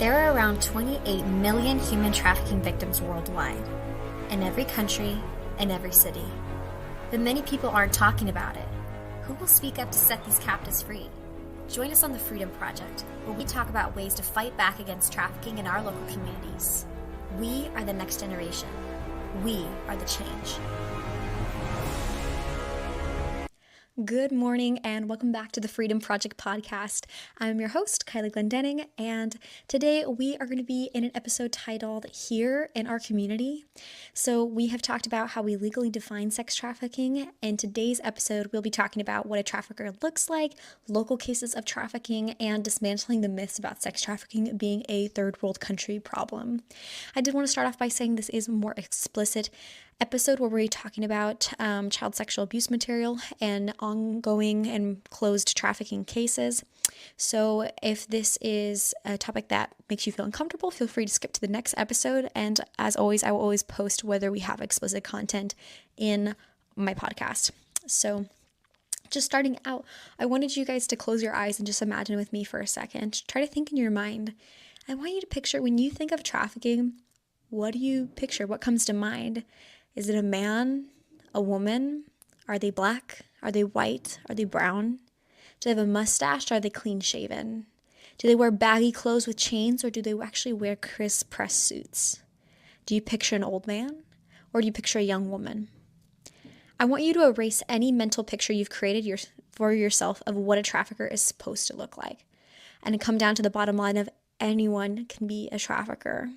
There are around 28 million human trafficking victims worldwide, in every country, in every city. But many people aren't talking about it. Who will speak up to set these captives free? Join us on the Freedom Project, where we talk about ways to fight back against trafficking in our local communities. We are the next generation. We are the change. Good morning and welcome back to the Freedom Project podcast. I'm your host, Kylie Glendenning, and today we are going to be in an episode titled Here in Our Community. So we have talked about how we legally define sex trafficking. In today's episode, we'll be talking about what a trafficker looks like, local cases of trafficking, and dismantling the myths about sex trafficking being a third world country problem. I did want to start off by saying this is a more explicit episode where we're talking about child sexual abuse material and ongoing and closed trafficking cases. So if this is a topic that makes you feel uncomfortable, feel free to skip to the next episode. And as always, I will always post whether we have explicit content in my podcast. So just starting out, I wanted you guys to close your eyes and just imagine with me for a second. Try to think in your mind. I want you to picture, when you think of trafficking, what do you picture? What comes to mind? Is it a man, a woman? Are they black? Are they white? Are they brown? Do they have a mustache? Or are they clean shaven? Do they wear baggy clothes with chains, or do they actually wear crisp pressed suits? Do you picture an old man, or do you picture a young woman? I want you to erase any mental picture you've created for yourself of what a trafficker is supposed to look like, and come down to the bottom line of anyone can be a trafficker.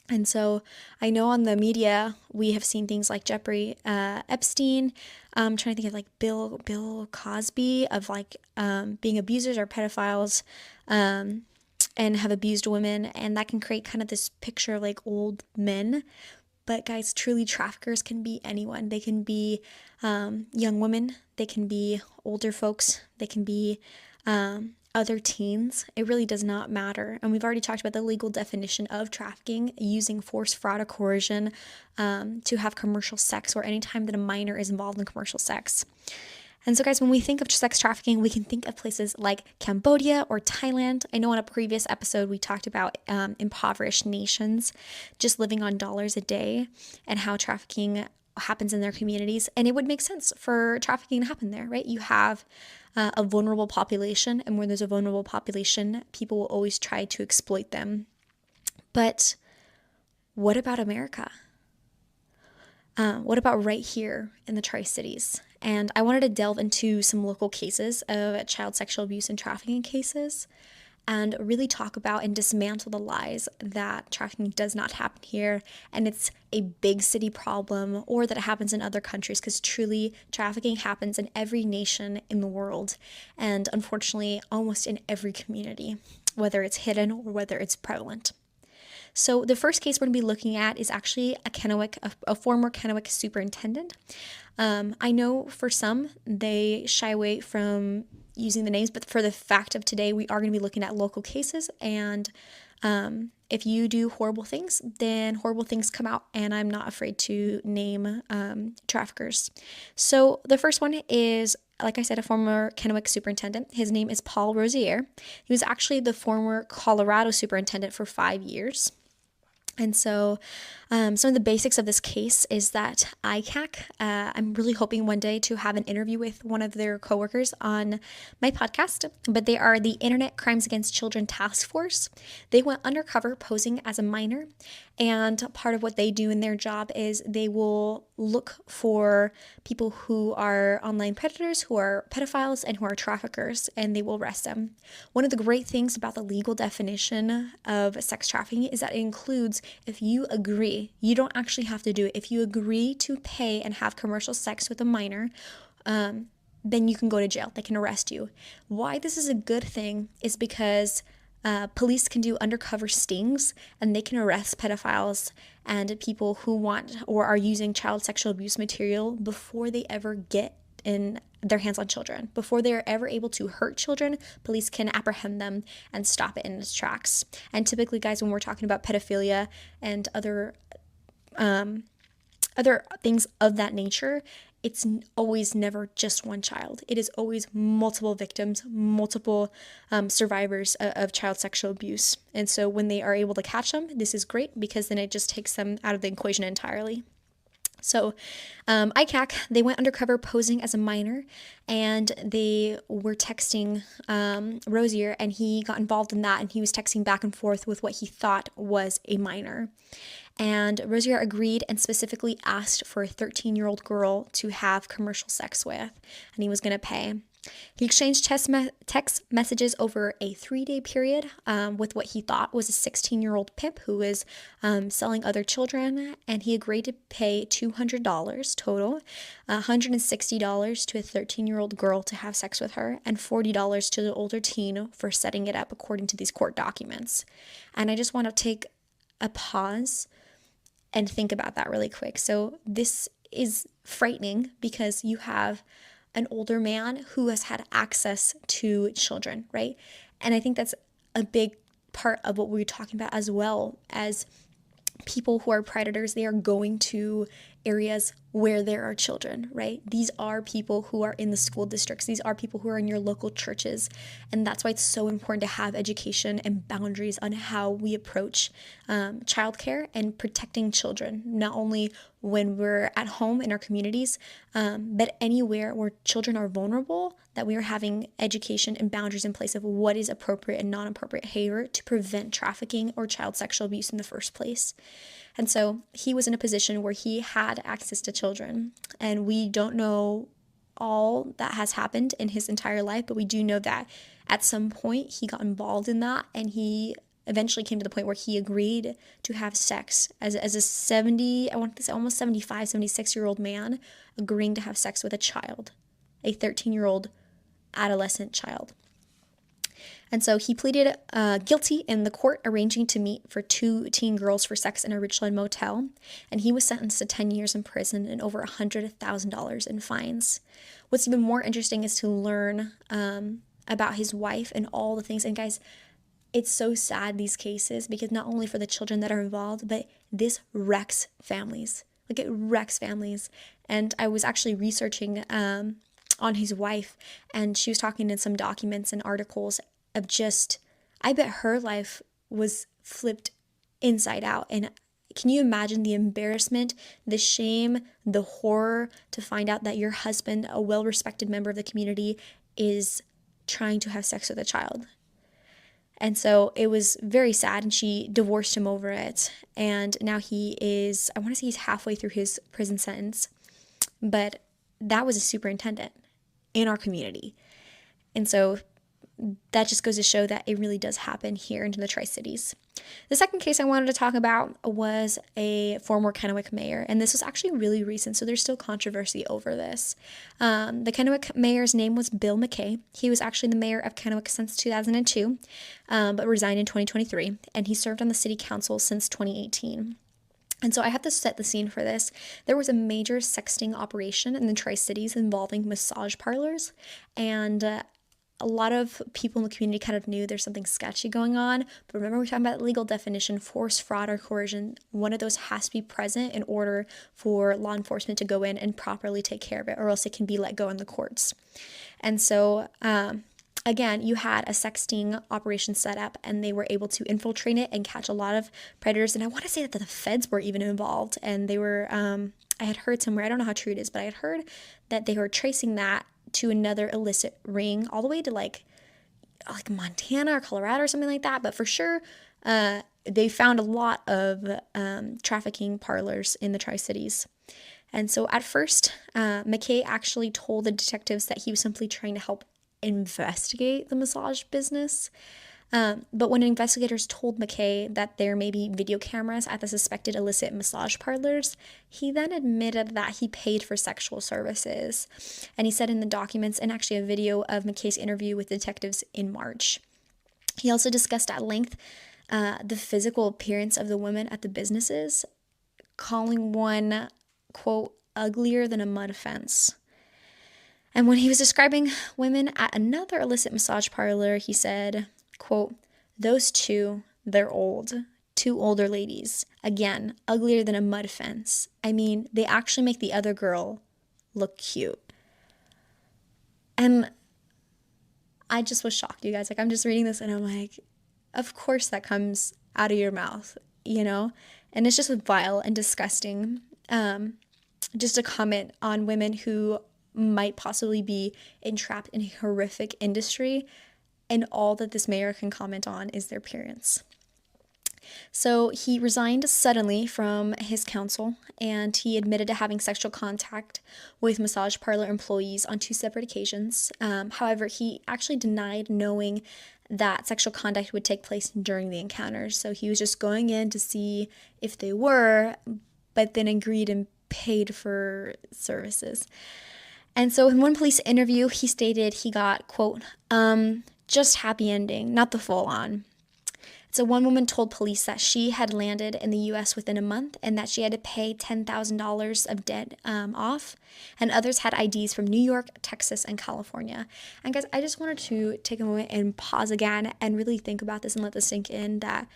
And so I know on the media, we have seen things like Jeffrey Epstein, trying to think of like Bill Cosby, of like being abusers or pedophiles and have abused women. And that can create kind of this picture of like old men. But guys, truly traffickers can be anyone. They can be young women. They can be older folks. They can be other teens. It really does not matter. And we've already talked about the legal definition of trafficking, using force, fraud, or coercion to have commercial sex, or any time that a minor is involved in commercial sex. And so guys, when we think of sex trafficking, we can think of places like Cambodia or Thailand. I know on a previous episode, we talked about impoverished nations just living on dollars a day and how trafficking happens in their communities. And it would make sense for trafficking to happen there, right? You have a vulnerable population, and when there's a vulnerable population, people will always try to exploit them. But what about America? What about right here in the Tri-Cities? And I wanted to delve into some local cases of child sexual abuse and trafficking cases, and really talk about and dismantle the lies that trafficking does not happen here and it's a big city problem, or that it happens in other countries, because truly trafficking happens in every nation in the world, and unfortunately almost in every community, whether it's hidden or whether it's prevalent. So the first case we're going to be looking at is actually a former Kennewick superintendent. I know for some, they shy away from using the names, but for the fact of today, we are going to be looking at local cases. And if you do horrible things, then horrible things come out, and I'm not afraid to name traffickers. So the first one is, like I said, a former Kennewick superintendent. His name is Paul Rosier. He was actually the former Colorado superintendent for 5 years. And so some of the basics of this case is that ICAC, I'm really hoping one day to have an interview with one of their coworkers on my podcast, but they are the Internet Crimes Against Children Task Force. They went undercover posing as a minor, and part of what they do in their job is they will look for people who are online predators, who are pedophiles, and who are traffickers, and they will arrest them. One of the great things about the legal definition of sex trafficking is that it includes, if you agree, you don't actually have to do it. If you agree to pay and have commercial sex with a minor, then you can go to jail. They can arrest you. Why this is a good thing is because police can do undercover stings, and they can arrest pedophiles and people who want or are using child sexual abuse material before they ever get in their hands on children. Before they are ever able to hurt children, police can apprehend them and stop it in its tracks. And typically, guys, when we're talking about pedophilia and other things of that nature, it's always never just one child. It is always multiple victims, multiple survivors of child sexual abuse. And so when they are able to catch them, this is great because then it just takes them out of the equation entirely. So ICAC, they went undercover posing as a minor, and they were texting Rosier, and he got involved in that, and he was texting back and forth with what he thought was a minor. And Rosier agreed and specifically asked for a 13-year-old girl to have commercial sex with, and he was going to pay. He exchanged text messages over a 3-day period with what he thought was a 16-year-old pimp who was selling other children, and he agreed to pay $200 total, $160 to a 13-year-old girl to have sex with her, and $40 to the older teen for setting it up according to these court documents. And I just want to take a pause and think about that really quick. So this is frightening because you have an older man who has had access to children, right? And I think that's a big part of what we're talking about, as well as people who are predators. They are going to areas where there are children, right? These are people who are in the school districts. These are people who are in your local churches. And that's why it's so important to have education and boundaries on how we approach childcare and protecting children, not only when we're at home in our communities, but anywhere where children are vulnerable, that we are having education and boundaries in place of what is appropriate and non-appropriate behavior to prevent trafficking or child sexual abuse in the first place. And so he was in a position where he had access to children, and we don't know all that has happened in his entire life, but we do know that at some point he got involved in that, and he eventually came to the point where he agreed to have sex as a 70, I want to say almost 75, 76-year-old man agreeing to have sex with a child, a 13-year-old adolescent child. And so he pleaded guilty in the court, arranging to meet for 2 teen girls for sex in a Richland motel. And he was sentenced to 10 years in prison and over $100,000 in fines. What's even more interesting is to learn about his wife and all the things. And guys, it's so sad, these cases, because not only for the children that are involved, but this wrecks families. Like, it wrecks families. And I was actually researching on his wife, and she was talking in some documents and articles of just, I bet her life was flipped inside out. And can you imagine the embarrassment, the shame, the horror to find out that your husband, a well-respected member of the community, is trying to have sex with a child? And so it was very sad, and she divorced him over it. And now he is, I want to say he's halfway through his prison sentence. But that was a superintendent in our community. And so that just goes to show that it really does happen here in the Tri-Cities. The second case I wanted to talk about was a former Kennewick mayor, and this was actually really recent, so there's still controversy over this. The Kennewick mayor's name was Bill McKay. He was actually the mayor of Kennewick since 2002, but resigned in 2023, and he served on the city council since 2018. And so I have to set the scene for this. There was a major sexting operation in the Tri-Cities involving massage parlors, and a lot of people in the community kind of knew there's something sketchy going on. But remember, we're talking about legal definition, force, fraud, or coercion. One of those has to be present in order for law enforcement to go in and properly take care of it, or else it can be let go in the courts. And so, again, you had a sexting operation set up, and they were able to infiltrate it and catch a lot of predators. And I want to say that the feds were even involved, and they were, I had heard somewhere, I don't know how true it is, but I had heard that they were tracing that to another illicit ring all the way to like Montana or Colorado or something like that. But for sure, they found a lot of trafficking parlors in the Tri-Cities. And so at first, McKay actually told the detectives that he was simply trying to help investigate the massage business. But when investigators told McKay that there may be video cameras at the suspected illicit massage parlors, he then admitted that he paid for sexual services. And he said in the documents, and actually a video of McKay's interview with detectives in March. He also discussed at length the physical appearance of the women at the businesses, calling one, quote, uglier than a mud fence. And when he was describing women at another illicit massage parlor, he said, quote, those two, they're old. 2 older ladies. Again, uglier than a mud fence. I mean, they actually make the other girl look cute. And I just was shocked, you guys. Like, I'm just reading this and I'm like, of course that comes out of your mouth, you know? And it's just vile and disgusting. Just a comment on women who might possibly be entrapped in a horrific industry, and all that this mayor can comment on is their appearance. So he resigned suddenly from his council, and he admitted to having sexual contact with massage parlor employees on 2 separate occasions. However, he actually denied knowing that sexual contact would take place during the encounters. So he was just going in to see if they were, but then agreed and paid for services. And so in one police interview, he stated he got, quote, just happy ending, not the full on. So one woman told police that she had landed in the U.S. within a month and that she had to pay $10,000 of debt off, and others had IDs from New York, Texas, and California. And guys, I just wanted to take a moment and pause again and really think about this and let this sink in, that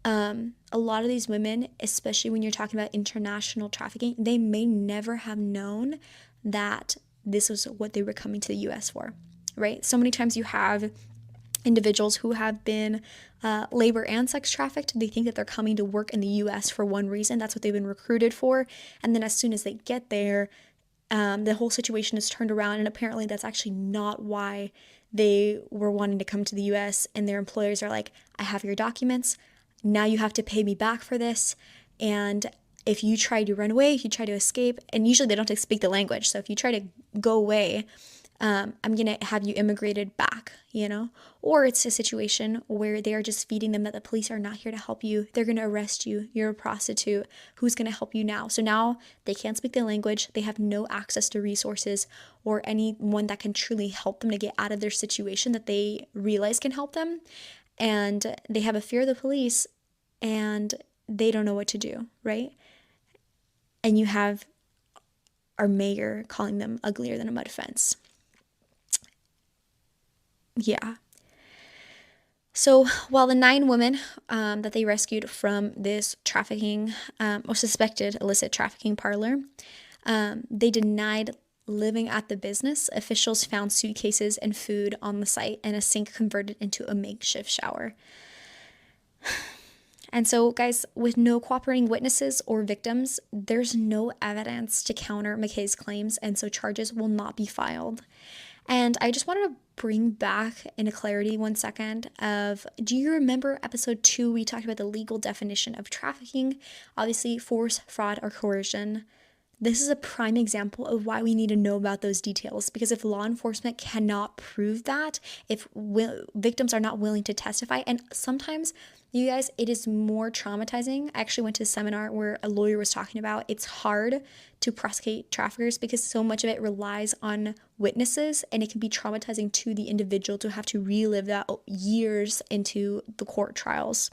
a lot of these women, especially when you're talking about international trafficking, they may never have known that this was what they were coming to the U.S. for, right? So many times you have individuals who have been labor and sex trafficked. They think that they're coming to work in the U.S. for one reason. That's what they've been recruited for. And then as soon as they get there, the whole situation is turned around. And apparently that's actually not why they were wanting to come to the U.S. And their employers are like, I have your documents. Now you have to pay me back for this. And if you try to run away, if you try to escape, and usually they don't speak the language. So if you try to go away, I'm going to have you immigrated back, you know? Or it's a situation where they are just feeding them that the police are not here to help you. They're going to arrest you. You're a prostitute. Who's going to help you now? So now they can't speak the language. They have no access to resources or anyone that can truly help them to get out of their situation that they realize can help them. And they have a fear of the police and they don't know what to do, right? And you have our mayor calling them uglier than a mud fence. Yeah. So while the 9 women that they rescued from this trafficking or suspected illicit trafficking parlor, they denied living at the business, officials found suitcases and food on the site and a sink converted into a makeshift shower. And so, guys, with no cooperating witnesses or victims, there's no evidence to counter McKay's claims, and so charges will not be filed. And I just wanted to bring back into clarity 1 second of, do you remember episode 2, we talked about the legal definition of trafficking, obviously force, fraud, or coercion. This is a prime example of why we need to know about those details, because if law enforcement cannot prove that, if victims are not willing to testify, and sometimes, you guys, it is more traumatizing. I actually went to a seminar where a lawyer was talking about it's hard to prosecute traffickers because so much of it relies on witnesses, and it can be traumatizing to the individual to have to relive that years into the court trials.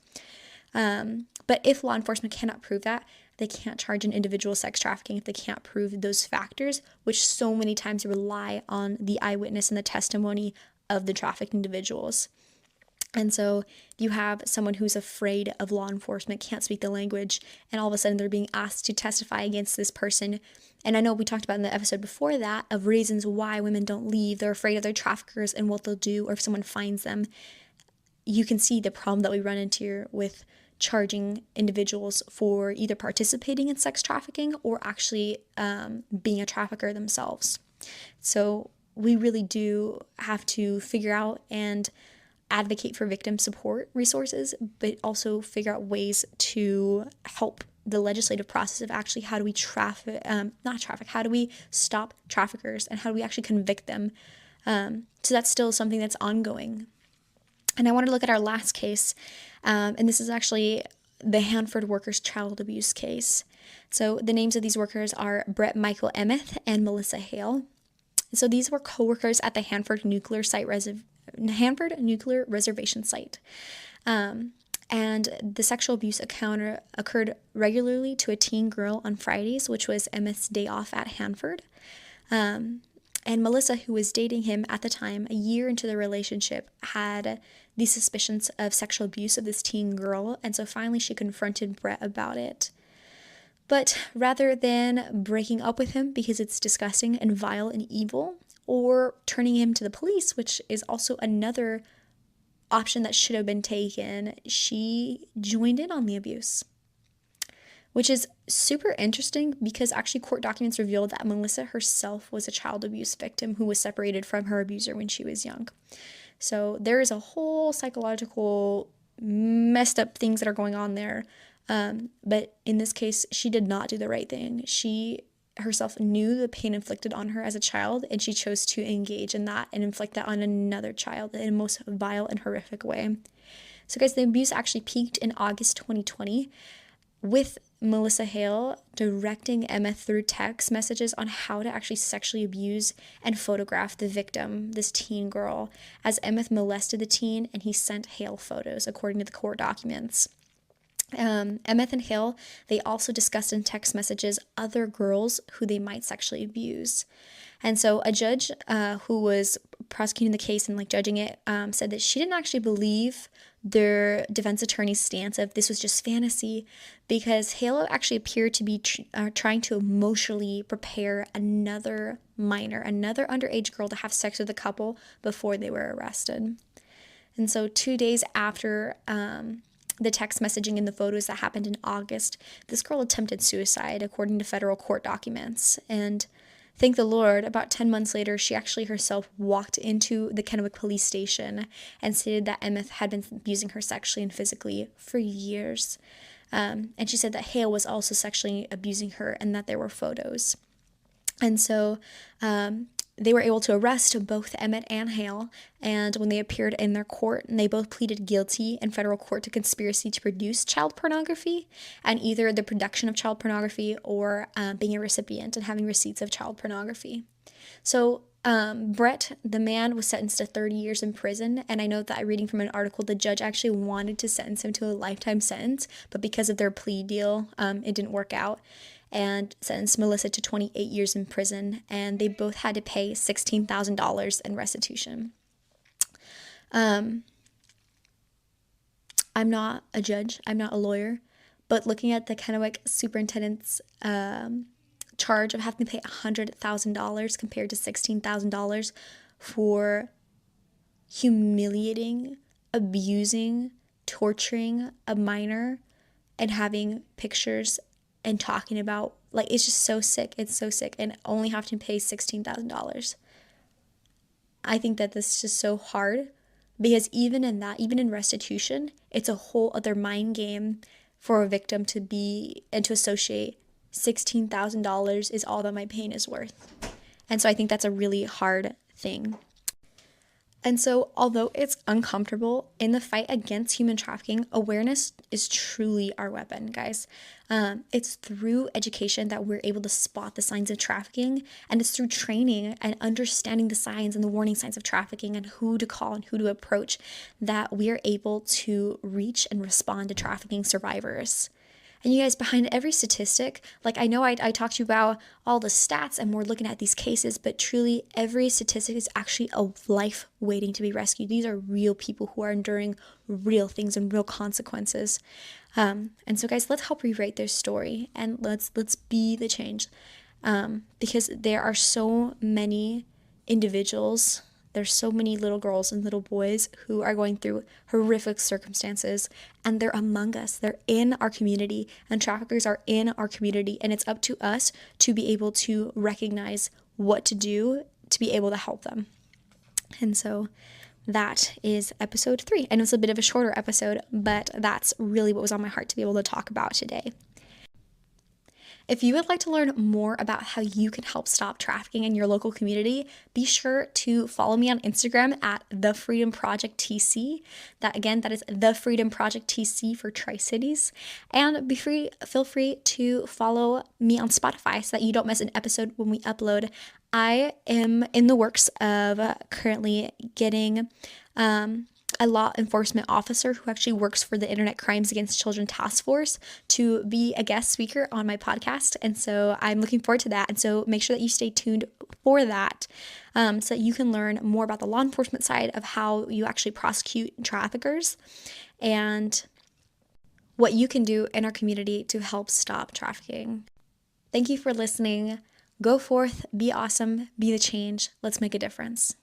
But if law enforcement cannot prove that, they can't charge an individual sex trafficking if they can't prove those factors, which so many times rely on the eyewitness and the testimony of the trafficked individuals. And so you have someone who's afraid of law enforcement, can't speak the language, and all of a sudden they're being asked to testify against this person. And I know we talked about in the episode before that of reasons why women don't leave. They're afraid of their traffickers and what they'll do, or if someone finds them. You can see the problem that we run into here with charging individuals for either participating in sex trafficking or actually being a trafficker themselves. So we really do have to figure out and advocate for victim support resources, but also figure out ways to help the legislative process of actually how do we how do we stop traffickers and how do we actually convict them. So that's still something that's ongoing. And I want to look at our last case, and this is actually the Hanford workers' child abuse case. So the names of these workers are Brett Michael Emmeth and Melissa Hale. So these were co-workers at the Hanford Nuclear Reservation Site. And the sexual abuse encounter occurred regularly to a teen girl on Fridays, which was Emmeth's day off at Hanford. And Melissa, who was dating him at the time, a year into the relationship, had these suspicions of sexual abuse of this teen girl. And so finally she confronted Brett about it. But rather than breaking up with him because it's disgusting and vile and evil, or turning him to the police, which is also another option that should have been taken, she joined in on the abuse. Which is super interesting because actually court documents revealed that Melissa herself was a child abuse victim who was separated from her abuser when she was young. So there is a whole psychological messed up things that are going on there. But in this case, she did not do the right thing. She herself knew the pain inflicted on her as a child, and she chose to engage in that and inflict that on another child in a most vile and horrific way. So guys, the abuse actually peaked in August 2020 with Melissa Hale directing Emma through text messages on how to actually sexually abuse and photograph the victim, this teen girl, as Emma molested the teen and he sent Hale photos, according to the court documents. Emmett and Hale, they also discussed in text messages other girls who they might sexually abuse. And so a judge who was prosecuting the case and judging it said that she didn't actually believe their defense attorney's stance of this was just fantasy, because Hale actually appeared to be trying to emotionally prepare another minor, another underage girl, to have sex with the couple before they were arrested. And so 2 days after the text messaging and the photos that happened in August, this girl attempted suicide, according to federal court documents. And thank the Lord, about 10 months later, she actually herself walked into the Kennewick police station and stated that Emma had been abusing her sexually and physically for years. And she said that Hale was also sexually abusing her and that there were photos. And so they were able to arrest both Emmett and Hale, and when they appeared in their court, they both pleaded guilty in federal court to conspiracy to produce child pornography, and either the production of child pornography or being a recipient and having receipts of child pornography. So Brett, the man, was sentenced to 30 years in prison, and I know that reading from an article, the judge actually wanted to sentence him to a lifetime sentence, but because of their plea deal, it didn't work out, and sentenced Melissa to 28 years in prison, and they both had to pay $16,000 in restitution. I'm not a judge, I'm not a lawyer, but looking at the Kennewick superintendent's charge of having to pay $100,000 compared to $16,000 for humiliating, abusing, torturing a minor, and having pictures and talking about, it's just so sick. It's so sick. And only have to pay $16,000. I think that this is just so hard, because even in that, even in restitution, it's a whole other mind game for a victim to be and to associate $16,000 is all that my pain is worth. And so I think that's a really hard thing. And so, although it's uncomfortable, in the fight against human trafficking, awareness is truly our weapon, guys. It's through education that we're able to spot the signs of trafficking, and it's through training and understanding the signs and the warning signs of trafficking and who to call and who to approach that we are able to reach and respond to trafficking survivors. And you guys, behind every statistic, I know I talked to you about all the stats and we're looking at these cases, but truly every statistic is actually a life waiting to be rescued. These are real people who are enduring real things and real consequences. And so guys, let's help rewrite their story, and let's be the change. Because there are so many individuals, there's so many little girls and little boys who are going through horrific circumstances, and they're among us. They're in our community, and traffickers are in our community, and it's up to us to be able to recognize what to do to be able to help them. And so that is episode 3. I know it's a bit of a shorter episode, but that's really what was on my heart to be able to talk about today. If you would like to learn more about how you can help stop trafficking in your local community, be sure to follow me on Instagram at The Freedom Project TC. That is The Freedom Project TC for Tri-Cities. And feel free to follow me on Spotify so that you don't miss an episode when we upload. I am in the works of currently getting a law enforcement officer who actually works for the Internet Crimes Against Children Task Force to be a guest speaker on my podcast. And so I'm looking forward to that. And so make sure that you stay tuned for that so that you can learn more about the law enforcement side of how you actually prosecute traffickers and what you can do in our community to help stop trafficking. Thank you for listening. Go forth, be awesome, be the change. Let's make a difference.